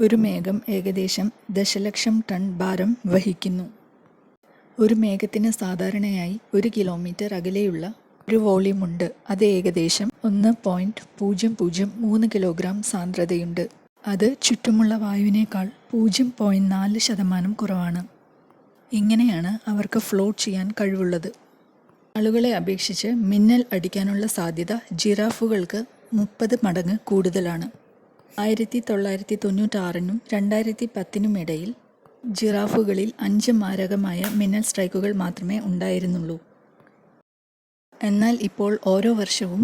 ഒരു മേഘം ഏകദേശം 10,00,000 ടൺ ഭാരം വഹിക്കുന്നു. ഒരു മേഘത്തിന് സാധാരണയായി 1 കിലോമീറ്റർ അകലെയുള്ള ഒരു വോള്യമുണ്ട്. അത് ഏകദേശം 1.003 കിലോഗ്രാം സാന്ദ്രതയുണ്ട്. അത് ചുറ്റുമുള്ള വായുവിനേക്കാൾ 0.4% കുറവാണ്. ഇങ്ങനെയാണ് അവർക്ക് ഫ്ലോട്ട് ചെയ്യാൻ കഴിവുള്ളത്. ആളുകളെ അപേക്ഷിച്ച് മിന്നൽ അടിക്കാനുള്ള സാധ്യത ജിറാഫുകൾക്ക് 30 മടങ്ങ് കൂടുതലാണ്. 1996-നും 2010-നും ഇടയിൽ ജിറാഫുകളിൽ 5 മാരകമായ മിന്നൽ സ്ട്രൈക്കുകൾ മാത്രമേ ഉണ്ടായിരുന്നുള്ളൂ. എന്നാൽ ഇപ്പോൾ ഓരോ വർഷവും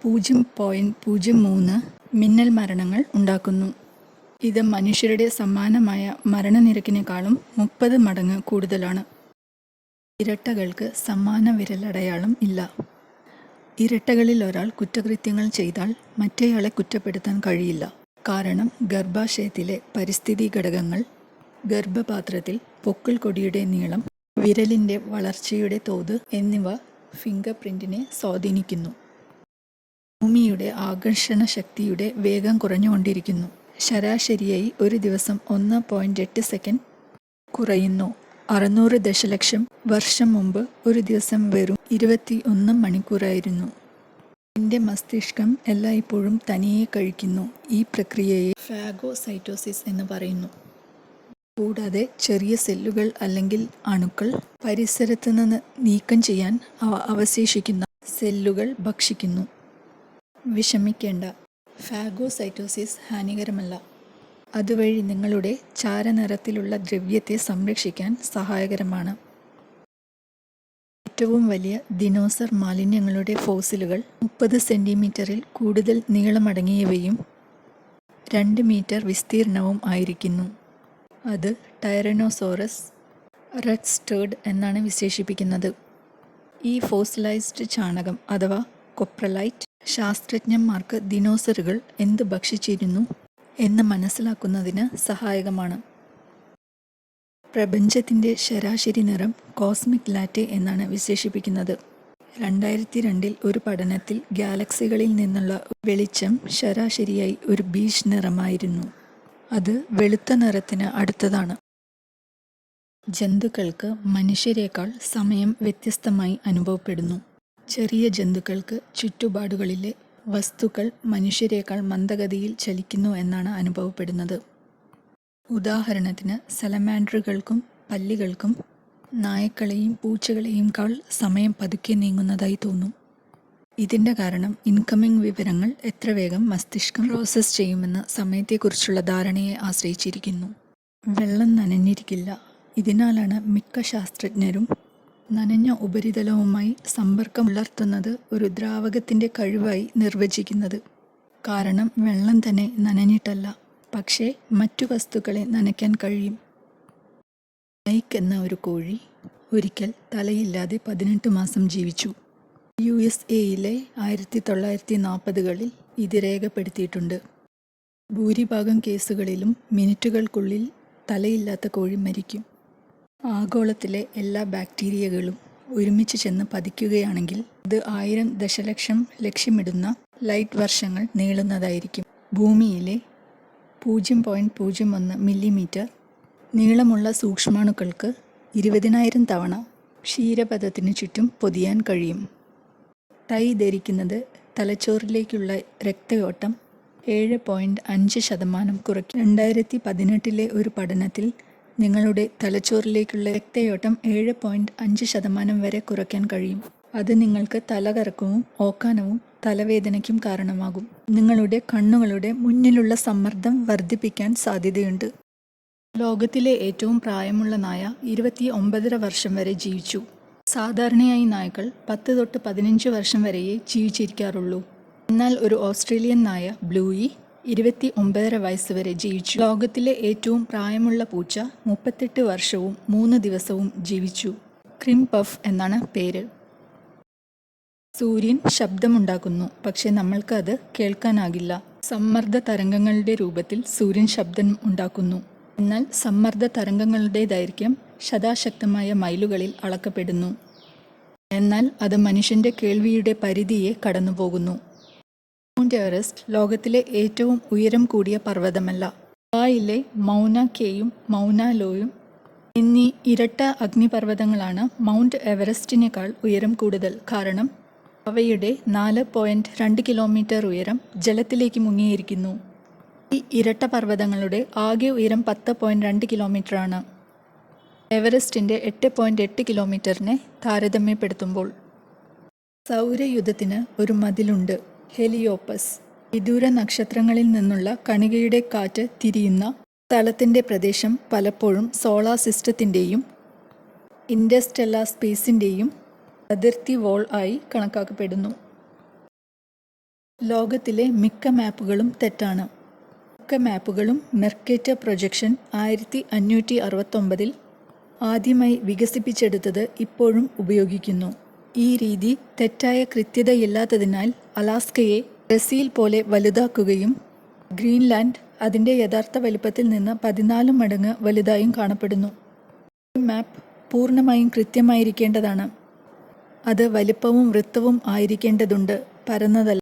0.03 മിന്നൽ മരണങ്ങൾ ഉണ്ടാക്കുന്നു. ഇത് മനുഷ്യരുടെ സമാനമായ മരണനിരക്കിനേക്കാളും 30 മടങ്ങ് കൂടുതലാണ്. ഇരട്ടകൾക്ക് സമാന വിരലടയാളം ഇല്ല. ഇരട്ടകളിൽ ഒരാൾ കുറ്റകൃത്യങ്ങൾ ചെയ്താൽ മറ്റേയാളെ കുറ്റപ്പെടുത്താൻ കഴിയില്ല. കാരണം ഗർഭാശയത്തിലെ പരിസ്ഥിതി ഘടകങ്ങൾ, ഗർഭപാത്രത്തിൽ പൊക്കിൾ കൊടിയുടെ നീളം, വിരലിൻ്റെ വളർച്ചയുടെ തോത് എന്നിവ ഫിംഗർ പ്രിന്റിനെ സ്വാധീനിക്കുന്നു. ഭൂമിയുടെ ആകർഷണ ശക്തിയുടെ വേഗം കുറഞ്ഞുകൊണ്ടിരിക്കുന്നു. ശരാശരിയായി ഒരു ദിവസം 1.8 സെക്കൻഡ് കുറയുന്നു. 600 ദശലക്ഷം വർഷം മുമ്പ് ഒരു ദിവസം വെറും 21 മണിക്കൂറായിരുന്നു. എൻ്റെ മസ്തിഷ്കം എല്ലായ്പ്പോഴും തനിയെ കഴിക്കുന്നു. ഈ പ്രക്രിയയെ ഫാഗോസൈറ്റോസിസ് എന്ന് പറയുന്നു. കൂടാതെ ചെറിയ സെല്ലുകൾ അല്ലെങ്കിൽ അണുക്കൾ പരിസരത്ത് നിന്ന് നീക്കം ചെയ്യാൻ അവശേഷിക്കുന്ന സെല്ലുകൾ ഭക്ഷിക്കുന്നു. വിഷമിക്കേണ്ട, ഫാഗോസൈറ്റോസിസ് ഹാനികരമല്ല. അതുവഴി നിങ്ങളുടെ ചാരനിറത്തിലുള്ള ദ്രവ്യത്തെ സംരക്ഷിക്കാൻ സഹായകരമാണ്. ഏറ്റവും വലിയ ദിനോസർ മാലിന്യങ്ങളുടെ ഫോസിലുകൾ 30 സെന്റിമീറ്ററിൽ കൂടുതൽ നീളമടങ്ങിയവയും 2 മീറ്റർ വിസ്തീർണവും ആയിരിക്കുന്നു. അത് ടൈറനോസോറസ് റെക്സ് സ്റ്റേർഡ് എന്നാണ് വിശേഷിപ്പിക്കുന്നത്. ഈ ഫോസിലൈസ്ഡ് ചാണകം അഥവാ കൊപ്രലൈറ്റ് ശാസ്ത്രജ്ഞന്മാർക്ക് ദിനോസറുകൾ എന്ത് ഭക്ഷിച്ചിരുന്നു എന്ന് മനസ്സിലാക്കുന്നതിന് സഹായകമാണ്. പ്രപഞ്ചത്തിൻ്റെ ശരാശരി നിറം കോസ്മിക് ലാറ്റെ എന്നാണ് വിശേഷിപ്പിക്കുന്നത്. 2002-ൽ ഒരു പഠനത്തിൽ ഗാലക്സികളിൽ നിന്നുള്ള വെളിച്ചം ശരാശരിയായി ഒരു ബീജ് നിറമായിരുന്നു. അത് വെളുത്ത നിറത്തിന് അടുത്തതാണ്. ജന്തുക്കൾക്ക് മനുഷ്യരെക്കാൾ സമയം വ്യത്യസ്തമായി അനുഭവപ്പെടുന്നു. ചെറിയ ജന്തുക്കൾക്ക് ചുറ്റുപാടുകളിലെ വസ്തുക്കൾ മനുഷ്യരെക്കാൾ മന്ദഗതിയിൽ ചലിക്കുന്നു എന്നാണ് അനുഭവപ്പെടുന്നത്. ഉദാഹരണത്തിന് സലമാൻഡറുകൾക്കും പല്ലികൾക്കും നായ്ക്കളെയും പൂച്ചകളെയുംക്കാൾ സമയം പതുക്കെ നീങ്ങുന്നതായി തോന്നും. ഇതിൻ്റെ കാരണം ഇൻകമിംഗ് വിവരങ്ങൾ എത്ര വേഗം മസ്തിഷ്കം പ്രോസസ്സ് ചെയ്യുമെന്ന സമയത്തെക്കുറിച്ചുള്ള ധാരണയെ ആശ്രയിച്ചിരിക്കുന്നു. വെള്ളം നനഞ്ഞിരിക്കില്ല. ഇതിനാലാണ് മിക്ക ശാസ്ത്രജ്ഞരും നനഞ്ഞ ഉപരിതലവുമായി സമ്പർക്കം പുലർത്തുന്നത് ഒരു ദ്രാവകത്തിൻ്റെ കഴിവായി നിർവചിക്കുന്നത്. കാരണം വെള്ളം തന്നെ നനഞ്ഞിട്ടല്ല, പക്ഷേ മറ്റു വസ്തുക്കളെ നനയ്ക്കാൻ കഴിയും. മൈക്ക് എന്ന ഒരു കോഴി ഒരിക്കൽ തലയില്ലാതെ 18 മാസം ജീവിച്ചു. USA-യിലെ 1940-കളിൽ ഇത് രേഖപ്പെടുത്തിയിട്ടുണ്ട്. ഭൂരിഭാഗം കേസുകളിലും മിനിറ്റുകൾക്കുള്ളിൽ തലയില്ലാത്ത കോഴി മരിക്കും. ആഗോളത്തിലെ എല്ലാ ബാക്ടീരിയകളും ഒരുമിച്ച് ചെന്ന് പതിക്കുകയാണെങ്കിൽ ഇത് 1000 ദശലക്ഷം ലക്ഷ്യമിടുന്ന ലൈറ്റ് വർഷങ്ങൾ നീളുന്നതായിരിക്കും. ഭൂമിയിലെ 0.01 മില്ലിമീറ്റർ നീളമുള്ള സൂക്ഷ്മാണുക്കൾക്ക് 20,000 തവണ ക്ഷീരപഥത്തിന് ചുറ്റും പൊതിയാൻ കഴിയും. ടൈ ധരിക്കുന്നത് തലച്ചോറിലേക്കുള്ള രക്തയോട്ടം 7.5% കുറയ്ക്കും. 2018-ലെ ഒരു പഠനത്തിൽ നിങ്ങളുടെ തലച്ചോറിലേക്കുള്ള രക്തയോട്ടം 7.5% വരെ കുറയ്ക്കാൻ കഴിയും. അത് നിങ്ങൾക്ക് തലകറക്കവും ഓക്കാനവും തലവേദനയ്ക്കും കാരണമാകും. നിങ്ങളുടെ കണ്ണുകളുടെ മുന്നിലുള്ള സമ്മർദ്ദം വർദ്ധിപ്പിക്കാൻ സാധ്യതയുണ്ട്. ലോകത്തിലെ ഏറ്റവും പ്രായമുള്ള നായ 29.5 വർഷം വരെ ജീവിച്ചു. സാധാരണയായി നായ്ക്കൾ 10 തൊട്ട് 15 വർഷം വരെയേ ജീവിച്ചിരിക്കാറുള്ളൂ. എന്നാൽ ഒരു ഓസ്ട്രേലിയൻ നായ ബ്ലൂയി 29.5 വയസ്സ് വരെ ജീവിച്ചു. ലോകത്തിലെ ഏറ്റവും പ്രായമുള്ള പൂച്ച 38 വർഷവും 3 ദിവസവും ജീവിച്ചു. ക്രിം പഫ് എന്നാണ് പേര്. സൂര്യൻ ശബ്ദമുണ്ടാക്കുന്നു, പക്ഷെ നമ്മൾക്ക് അത് കേൾക്കാനാകില്ല. സമ്മർദ്ദ തരംഗങ്ങളുടെ രൂപത്തിൽ സൂര്യൻ ശബ്ദം ഉണ്ടാക്കുന്നു. എന്നാൽ സമ്മർദ്ദ തരംഗങ്ങളുടെ ദൈർഘ്യം ശതാശക്തമായ മൈലുകളിൽ അളക്കപ്പെടുന്നു. എന്നാൽ അത് മനുഷ്യൻ്റെ കേൾവിയുടെ പരിധിയെ കടന്നുപോകുന്നു. മൗണ്ട് എവറസ്റ്റ് ലോകത്തിലെ ഏറ്റവും ഉയരം കൂടിയ പർവ്വതമല്ല. ഹവായിലെ മൗന കെയും മൗന ലോയും എന്നീ ഇരട്ട അഗ്നിപർവ്വതങ്ങളാണ് മൗണ്ട് എവറസ്റ്റിനേക്കാൾ ഉയരം കൂടുതൽ. കാരണം അവയുടെ 4.2 കിലോമീറ്റർ ഉയരം ജലത്തിലേക്ക് മുങ്ങിയിരിക്കുന്നു. ഈ ഇരട്ട പർവ്വതങ്ങളുടെ ആകെ ഉയരം 10.2 കിലോമീറ്ററാണ്. എവറസ്റ്റിൻ്റെ 8.8 കിലോമീറ്ററിനെ താരതമ്യപ്പെടുത്തുമ്പോൾ. സൗരയൂഥത്തിന് ഒരു മതിലുണ്ട്, ഹെലിയോപ്പസ്. വിദൂര നക്ഷത്രങ്ങളിൽ നിന്നുള്ള കണികയുടെ കാറ്റ് തിരിയുന്ന സ്ഥലത്തിൻ്റെ പ്രദേശം പലപ്പോഴും സോളാർ സിസ്റ്റത്തിൻ്റെയും ഇൻ്റർസ്റ്റെല്ലാർ സ്പേസിൻ്റെയും അതിർത്തി വോൾ ആയി കണക്കാക്കപ്പെടുന്നു. ലോകത്തിലെ മിക്ക മാപ്പുകളും തെറ്റാണ്. മിക്ക മാപ്പുകളും മെർക്കേറ്റർ പ്രൊജക്ഷൻ 1569 ആദ്യമായി വികസിപ്പിച്ചെടുത്തത് ഇപ്പോഴും ഉപയോഗിക്കുന്നു. ഈ രീതി തെറ്റായ കൃത്യതയില്ലാത്തതിനാൽ അലാസ്കയെ ബ്രസീൽ പോലെ വലുതാക്കുകയും ഗ്രീൻലാൻഡ് അതിൻ്റെ യഥാർത്ഥ വലുപ്പത്തിൽ നിന്ന് 14 മടങ്ങ് വലുതായും കാണപ്പെടുന്നു. ഈ മാപ്പ് പൂർണ്ണമായും കൃത്യമായിരിക്കേണ്ടതാണ്. അത് വലിപ്പവും വൃത്തവും ആയിരിക്കേണ്ടതുണ്ട്, പരന്നതല്ല.